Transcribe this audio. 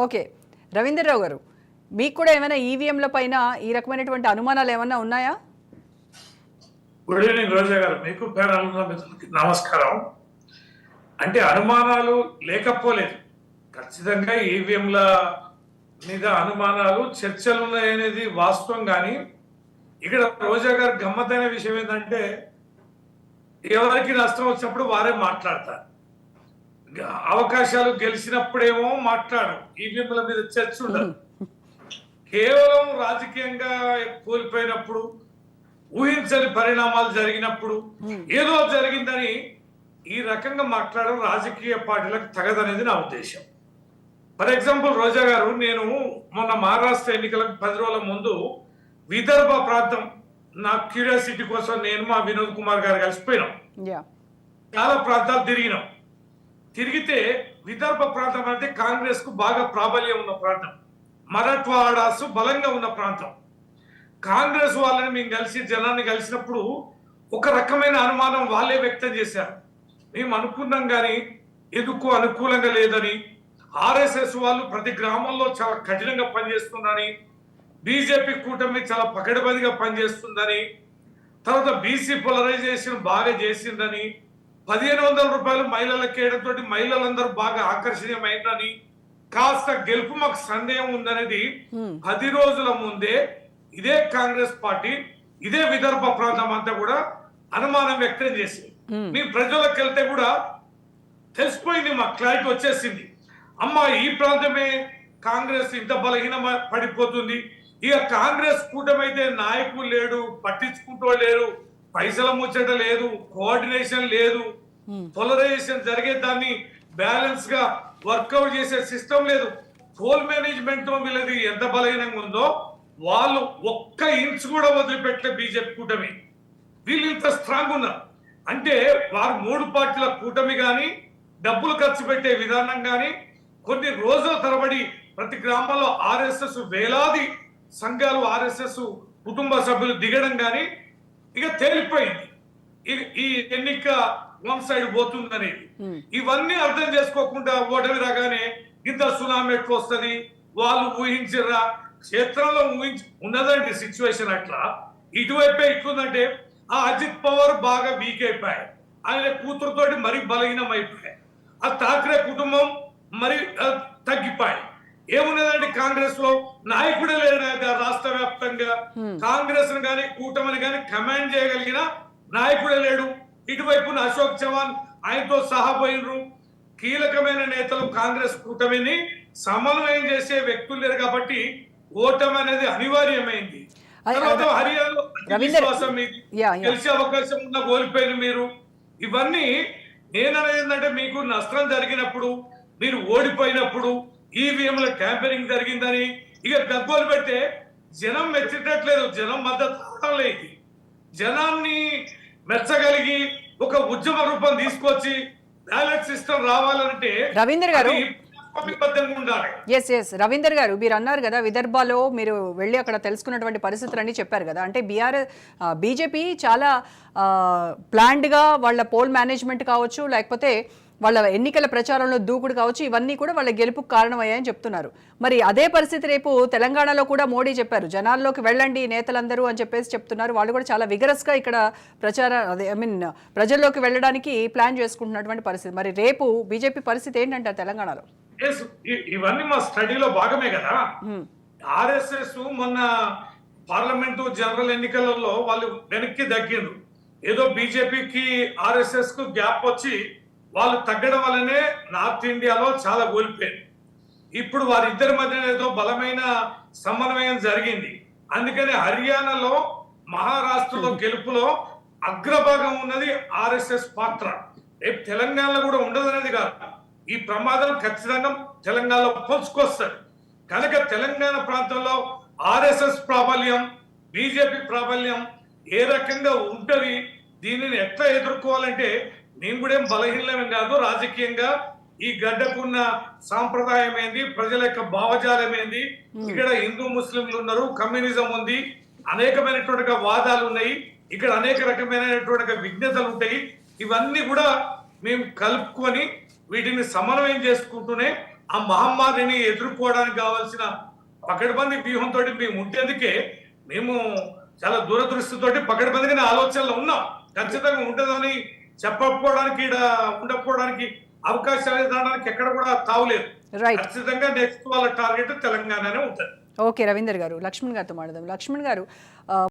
Okay. Ravindra Rao గారు, మీకు కూడా ఏమైనా ఈవీఎంల పైన ఈ రకమైనటువంటి అనుమానాలు ఏమన్నా ఉన్నాయా? గుడ్ ఈవినింగ్ రోజా గారు, మీకు ప్యానల్ ఉన్న మిత్రులకి నమస్కారం. అంటే అనుమానాలు లేకపోలేదు, ఖచ్చితంగా ఈవీఎంల మీద అనుమానాలు చర్చలు ఉన్నాయనేది వాస్తవం. కానీ ఇక్కడ రోజా గారు గమ్మత్తైన విషయం ఏంటంటే, ఎవరికి నష్టం వచ్చినప్పుడు వారే మాట్లాడతారు, అవకాశాలు గెలిచినప్పుడేమో మాట్లాడు, ఈవీఎంల మీద చర్చ ఉండదు. కేవలం రాజకీయంగా కోల్పోయినప్పుడు, ఊహించని పరిణామాలు జరిగినప్పుడు ఏదో జరిగిందని ఈ రకంగా మాట్లాడడం రాజకీయ పార్టీలకు తగదనేది నా ఉద్దేశం. ఫర్ ఎగ్జాంపుల్ రోజా గారు, నేను మొన్న మహారాష్ట్ర ఎన్నికలకు 10 రోజుల ముందు విదర్భ ప్రాంతం, నా క్యూరియాసిటీ కోసం నేను మా వినోద్ కుమార్ గారు కలిసిపోయినాం. చాలా ప్రాంతాలు తిరిగినాం. తిరిగితే విదర్భ ప్రాంతం అంటే కాంగ్రెస్ కు బాగా ప్రాబల్యం ఉన్న ప్రాంతం, మరాఠ్వాడాసు బలంగా ఉన్న ప్రాంతం. కాంగ్రెస్ వాళ్ళని మేము కలిసి జనాన్ని కలిసినప్పుడు ఒక రకమైన అనుమానం వాళ్ళే వ్యక్తం చేశారు. మేము అనుకున్నాం కానీ ఎందుకు అనుకూలంగా లేదని, ఆర్ఎస్ఎస్ వాళ్ళు ప్రతి గ్రామంలో చాలా కఠినంగా పనిచేస్తుందని, బీజేపీ కూటమి చాలా పకడ్బందీగా పనిచేస్తుందని, తర్వాత బీసీ పోలరైజేషన్ బాగా చేసిందని, 1500 రూపాయలు మహిళలకు వేయడంతో మహిళలందరూ బాగా ఆకర్షణీయమైందని, కాస్త గెలుపు మాకు సందేహం ఉందనేది 10 రోజుల ముందే ఇదే కాంగ్రెస్ పార్టీ, ఇదే విదర్భ ప్రాంతం అంతా కూడా అనుమానం వ్యక్తం చేసి, మీ ప్రజలకు వెళ్తే కూడా తెలిసిపోయింది, మాకు క్లారిటీ వచ్చేసింది. అమ్మ, ఈ ప్రాంతమే కాంగ్రెస్ ఇంత బలహీన పడిపోతుంది, ఇక కాంగ్రెస్ కూటమైతే నాయకులు లేడు, పట్టించుకుంటూ లేరు, పైసల ముచ్చట లేదు, కోఆర్డినేషన్ లేదు, పోలరైజేషన్ జరిగే దాన్ని బ్యాలెన్స్ గా వర్కౌట్ చేసే సిస్టమ్ లేదు, పోల్ మేనేజ్మెంట్ వీళ్ళది ఎంత బలహీనంగా ఉందో, వాళ్ళు ఒక్క ఇంచ్ కూడా వదిలిపెట్టలే బీజేపీ కూటమి. వీళ్ళు ఇంత స్ట్రాంగ్ ఉన్నారు అంటే వారు 3 పార్టీల కూటమి కానీ, డబ్బులు ఖర్చు పెట్టే విధానం కానీ, కొన్ని రోజుల తరబడి ప్రతి గ్రామంలో ఆర్ఎస్ఎస్ వేలాది సంఘాలు, ఆర్ఎస్ఎస్ కుటుంబ సభ్యులు దిగడం కానీ ఇక తేలిపోయింది. ఈ ఎన్నిక వన్ సైడ్ పోతుందనేది ఇవన్నీ అర్థం చేసుకోకుండా ఓటమి రాగానే ఇంత సునామీ ఎట్లా వస్తుంది, వాళ్ళు ఊహించరా, క్షేత్రంలో ఉన్నదండి సిచ్యువేషన్ అట్లా. ఇటువైపే ఇట్లుందంటే ఆ అజిత్ పవార్ బాగా వీక్ అయిపోయాయి, ఆయన కూతురుతోటి మరీ బలహీనం అయిపోయాయి, ఆ ఠాక్రే కుటుంబం మరి తగ్గిపోయాయి. ఏమున్నదండి, కాంగ్రెస్ లో నాయకుడే లేడు, రాష్ట్ర వ్యాప్తంగా కాంగ్రెస్ గాని కూటమిని గాని కమాండ్ చేయగలిగిన నాయకుడే లేడు. ఇటువైపున అశోక్ చవాన్ ఆయనతో సహా పోయినరు. కీలకమైన నేతలు కాంగ్రెస్ కూటమిని సమన్వయం చేసే వ్యక్తులు లేరు కాబట్టి ఓటమి అనేది అనివార్యమైంది. తర్వాత హర్యానాలో విశ్వాసం మీది, గెలిచే అవకాశం ఉన్న కోల్పోయిన మీరు. ఇవన్నీ నేననేది ఏంటంటే, మీకు నష్టం జరిగినప్పుడు, మీరు ఓడిపోయినప్పుడు, ఈవీఎంల క్యాంపెయినింగ్ జరిగిందని ఇక గగ్గోలు పెడితే జనం మెచ్చేటట్లేదు, జనం మద్దతు లేదు. జనాన్ని మెచ్చగలిగి ఒక ఉద్యమ రూపం తీసుకొచ్చి బ్యాలెట్ సిస్టమ్ రావాలంటే రవీంద్ర గారు, ఉండాలి. రవీందర్ గారు, మీరు అన్నారు కదా విదర్భలో మీరు వెళ్ళి అక్కడ తెలుసుకున్నటువంటి పరిస్థితులన్నీ చెప్పారు కదా, అంటే బీజేపీ చాలా ప్లాన్డ్గా వాళ్ళ పోల్ మేనేజ్మెంట్ కావచ్చు, లేకపోతే వాళ్ళ ఎన్నికల ప్రచారంలో దూకుడు కావచ్చు, ఇవన్నీ కూడా వాళ్ళ గెలుపుకు కారణమయ్యాయని చెప్తున్నారు. మరి అదే పరిస్థితి రేపు తెలంగాణలో కూడా మోడీ చెప్పారు, జనాల్లోకి వెళ్ళండి నేతలందరూ అని చెప్పేసి చెప్తున్నారు. వాళ్ళు కూడా చాలా విగరస్గా ఇక్కడ ప్రజల్లోకి వెళ్ళడానికి ప్లాన్ చేసుకుంటున్నటువంటి పరిస్థితి. మరి రేపు బీజేపీ పరిస్థితి ఏంటంటారు తెలంగాణలో? ఇవన్నీ మా స్టడీలో భాగమే కదా. ఆర్ఎస్ఎస్ మొన్న పార్లమెంటు జనరల్ ఎన్నికలలో వాళ్ళు వెనక్కి తగ్గిండ్రు. ఏదో బీజేపీకి ఆర్ఎస్ఎస్ కు గ్యాప్ వచ్చి వాళ్ళు తగ్గడం వల్లనే నార్త్ ఇండియాలో చాలా కోల్పోయింది. ఇప్పుడు వారిద్దరి మధ్య ఏదో బలమైన సమన్వయం జరిగింది. అందుకని హర్యానాలో, మహారాష్ట్రలో గెలుపులో అగ్రభాగం ఉన్నది ఆర్ఎస్ఎస్ పాత్ర. రేపు తెలంగాణలో కూడా ఉండదనేది కాదు, ఈ ప్రమాదం ఖచ్చితంగా తెలంగాణలో పొంచుకొస్తారు. కనుక తెలంగాణ ప్రాంతంలో ఆర్ఎస్ఎస్ ప్రాబల్యం, బీజేపీ ప్రాబల్యం ఏ రకంగా ఉంటది, దీనిని ఎట్లా ఎదుర్కోవాలంటే, నేను కూడా ఏం బలహీనమే కాదు, రాజకీయంగా ఈ గడ్డకున్న సాంప్రదాయం ఏంది, ప్రజల యొక్క భావజాలం ఏంది, ఇక్కడ హిందూ ముస్లింలు ఉన్నారు, కమ్యూనిజం ఉంది, అనేకమైనటువంటి వాదాలు ఉన్నాయి, ఇక్కడ అనేక రకమైనటువంటి విజ్ఞతలు ఉంటాయి. ఇవన్నీ కూడా మేము కలుపుకొని వీటిని సమన్వయం చేసుకుంటూనే ఆ మహమ్మారిని ఎదుర్కోవడానికి కావాల్సిన పకడ్బందీ వ్యూహంతో మేము ఉండేందుకే మేము చాలా దూరదృష్టితోటి పకడ్బందీగా ఆలోచనలో ఉన్నాం. ఖచ్చితంగా ఉంటుందని చెప్పకపోవడానికి ఉండకపోవడానికి అవకాశాలు దానికి ఎక్కడ కూడా తావులేదు. రైట్. ఖచ్చితంగా నెక్స్ట్ వాళ్ళ టార్గెట్ తెలంగాణనే ఉంటుంది. ఓకే రవీందర్ గారు, లక్ష్మణ్ గారితో మాట్లాడదాం. లక్ష్మణ్ గారు,